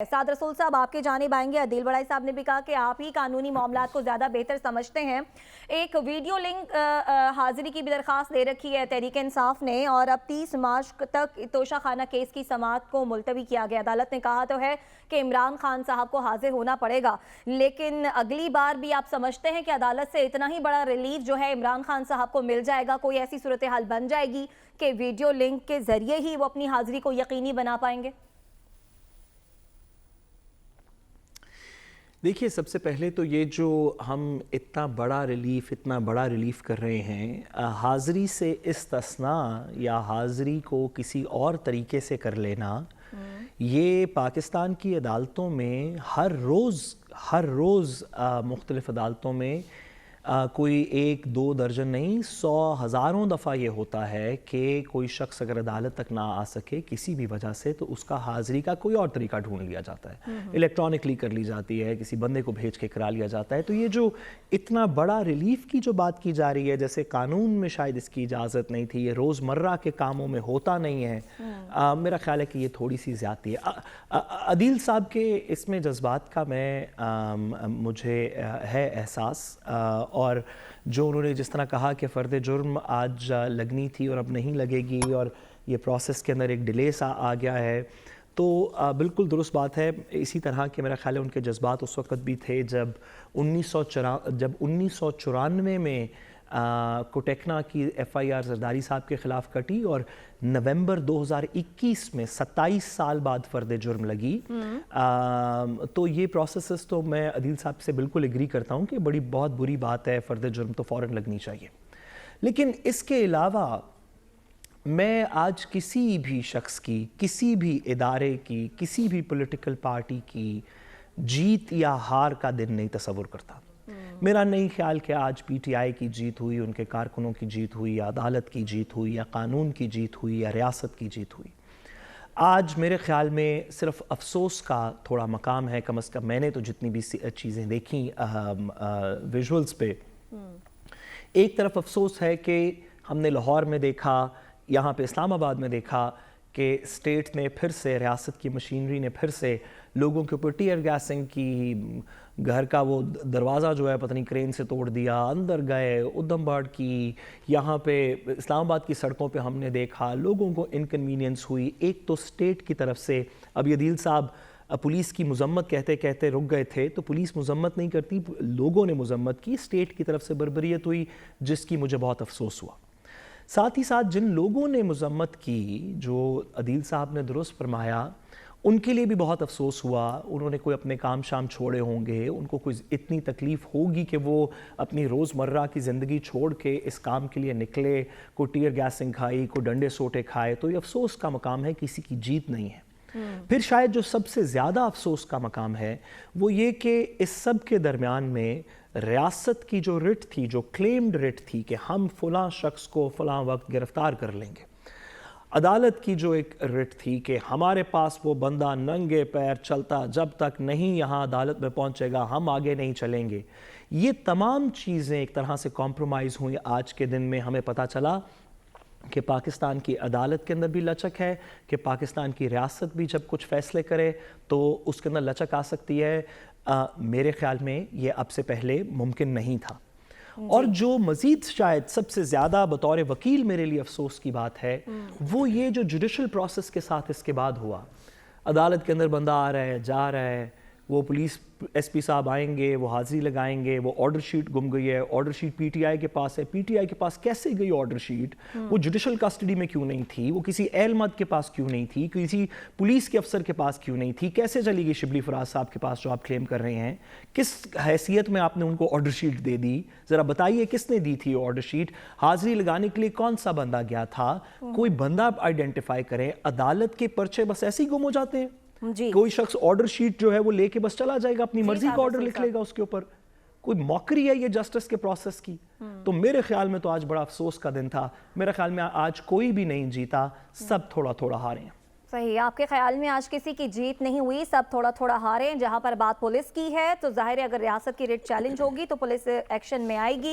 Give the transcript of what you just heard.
साद रसूल साहब, आपके जानिब आएंगे। अदील बड़ाई साहब ने भी कहा कि आप ही कानूनी मामलात को ज़्यादा बेहतर समझते हैं। एक वीडियो लिंक हाजिरी की भी दरख्वास्त दे रखी है तहरीक इंसाफ ने, और अब 30 मार्च तक तोशा खाना केस की समाअत को मुलतवी किया गया। अदालत ने कहा तो है कि इमरान खान साहब को हाजिर होना पड़ेगा, लेकिन अगली बार भी आप समझते हैं कि अदालत से इतना ही बड़ा रिलीफ जो है इमरान खान साहब को मिल जाएगा? कोई ऐसी सूरत हाल बन जाएगी कि वीडियो लिंक के ज़रिए ही वो अपनी हाजिरी को यकीनी बना पाएंगे? देखिए, सबसे पहले तो ये जो हम इतना बड़ा रिलीफ़ कर रहे हैं, हाज़िरी से इस्तिस्ना या हाज़िरी को किसी और तरीके से कर लेना, ये पाकिस्तान की अदालतों में हर रोज़ मुख्तलिफ़ अदालतों में कोई 1-2 दर्जन नहीं, 100 हज़ारों दफ़ा ये होता है कि कोई शख्स अगर अदालत तक ना आ सके किसी भी वजह से, तो उसका हाज़िरी का कोई और तरीका ढूंढ लिया जाता है। इलेक्ट्रॉनिकली कर ली जाती है, किसी बंदे को भेज के करा लिया जाता है। तो ये जो इतना बड़ा रिलीफ़ की जो बात की जा रही है, जैसे कानून में शायद इसकी इजाज़त नहीं थी, ये रोज़मर्रा के कामों में होता नहीं है, मेरा ख्याल है कि ये थोड़ी सी ज़्यादती है। अदील साहब के इसमें जज्बात का मुझे है एहसास, और जो उन्होंने जिस तरह कहा कि फ़र्द जुर्म आज लगनी थी और अब नहीं लगेगी, और ये प्रोसेस के अंदर एक डिले सा आ गया है, तो बिल्कुल दुरुस्त बात है। इसी तरह के मेरा ख़्याल है उनके जज्बात उस वक़्त भी थे जब 1994 में कोटेकना की FIR जरदारी साहब के ख़िलाफ़ कटी, और नवंबर 2021 में 27 साल बाद फ़र्द जुर्म लगी। तो ये प्रोसेस तो मैं अदील साहब से बिल्कुल एग्री करता हूँ कि बहुत बुरी बात है, फ़र्द जुर्म तो फ़ौरन लगनी चाहिए। लेकिन इसके अलावा मैं आज किसी भी शख्स की, किसी भी इदारे की, किसी भी पॉलिटिकल पार्टी की जीत या हार का दिन नहीं तस्वुर करता। मेरा नहीं ख्याल कि आज PTI की जीत हुई, उनके कारकुनों की जीत हुई, या अदालत की जीत हुई, या कानून की जीत हुई, या रियासत की जीत हुई। आज मेरे ख्याल में सिर्फ अफसोस का थोड़ा मकाम है। कम से कम मैंने तो जितनी भी चीज़ें देखी विजुअल्स पे, एक तरफ अफसोस है कि हमने लाहौर में देखा, यहाँ पे इस्लामाबाद में देखा कि स्टेट ने फिर से, रियासत की मशीनरी ने फिर से लोगों के ऊपर टीयर गैसिंग की, घर का वो दरवाज़ा जो है पता नहीं क्रेन से तोड़ दिया, अंदर गए, उधमबाड़ की। यहाँ पे इस्लामाबाद की सड़कों पे हमने देखा लोगों को इनकन्वीनियंस हुई, एक तो स्टेट की तरफ से। अब अदील साहब पुलिस की मजम्मत कहते कहते रुक गए थे, तो पुलिस मजम्मत नहीं करती, लोगों ने मजम्मत की, स्टेट की तरफ से बर्बरियत हुई, जिसकी मुझे बहुत अफसोस हुआ। साथ ही साथ जिन लोगों ने मजम्मत की, जो अदील साहब ने दुरुस्त फरमाया, उनके लिए भी बहुत अफसोस हुआ। उन्होंने कोई अपने काम शाम छोड़े होंगे, उनको कोई इतनी तकलीफ़ होगी कि वो अपनी रोज़मर्रा की ज़िंदगी छोड़ के इस काम के लिए निकले, कोई टीयर गैसिंग खाई, कोई डंडे सोटे खाए, तो ये अफसोस का मकाम है, किसी की जीत नहीं है। फिर शायद जो सबसे ज़्यादा अफसोस का मकाम है वो ये कि इस सब के दरमियान में रियासत की जो रिट थी, जो क्लेम्ड रिट थी कि हम फ़लाँ शख्स को फ़लाँ वक्त गिरफ़्तार कर लेंगे, अदालत की जो एक रिट थी कि हमारे पास वो बंदा नंगे पैर चलता जब तक नहीं यहाँ अदालत में पहुँचेगा हम आगे नहीं चलेंगे, ये तमाम चीज़ें एक तरह से कॉम्प्रोमाइज़ हुई। आज के दिन में हमें पता चला कि पाकिस्तान की अदालत के अंदर भी लचक है, कि पाकिस्तान की रियासत भी जब कुछ फ़ैसले करे तो उसके अंदर लचक आ सकती है। मेरे ख़्याल में ये अब से पहले मुमकिन नहीं था। और जो मज़ीद शायद सबसे ज़्यादा बतौर वकील मेरे लिए अफसोस की बात है, वो ये जो जुडिशल प्रोसेस के साथ इसके बाद हुआ। अदालत के अंदर बंदा आ रहा है, जा रहा है, वो पुलिस SP साहब आएंगे, वो हाज़िरी लगाएंगे, वो ऑर्डर शीट गुम गई है, ऑर्डर शीट PTI के पास है, PTI के पास कैसे गई ऑर्डर शीट? वो जुडिशल कस्टडी में क्यों नहीं थी? वो किसी एलमद के पास क्यों नहीं थी? किसी पुलिस के अफसर के पास क्यों नहीं थी? कैसे चली गई शिबली फराज साहब के पास जो आप क्लेम कर रहे हैं? किस हैसियत में आपने उनको ऑर्डर शीट दे दी? ज़रा बताइए किसने दी थी ऑर्डर शीट? हाज़िरी लगाने के लिए कौन सा बंदा गया था? कोई बंदा आइडेंटिफाई करें। अदालत के पर्चे बस ऐसे ही गुम हो जाते हैं। कोई शख्स ऑर्डर शीट जो है वो लेके बस चला जाएगा, अपनी मर्जी का ऑर्डर लिख लेगा उसके ऊपर। कोई मौकरी है ये जस्टिस के प्रोसेस की? तो मेरे ख्याल में तो आज बड़ा अफसोस का दिन था। मेरे ख्याल में आज कोई भी नहीं जीता, सब थोड़ा थोड़ा हारे हैं। सही, आपके ख्याल में आज किसी की जीत नहीं हुई, सब थोड़ा थोड़ा हारे हैं। जहां पर बात पुलिस की है तो जाहिर है अगर रियासत की रिट चैलेंज होगी तो पुलिस एक्शन में आएगी।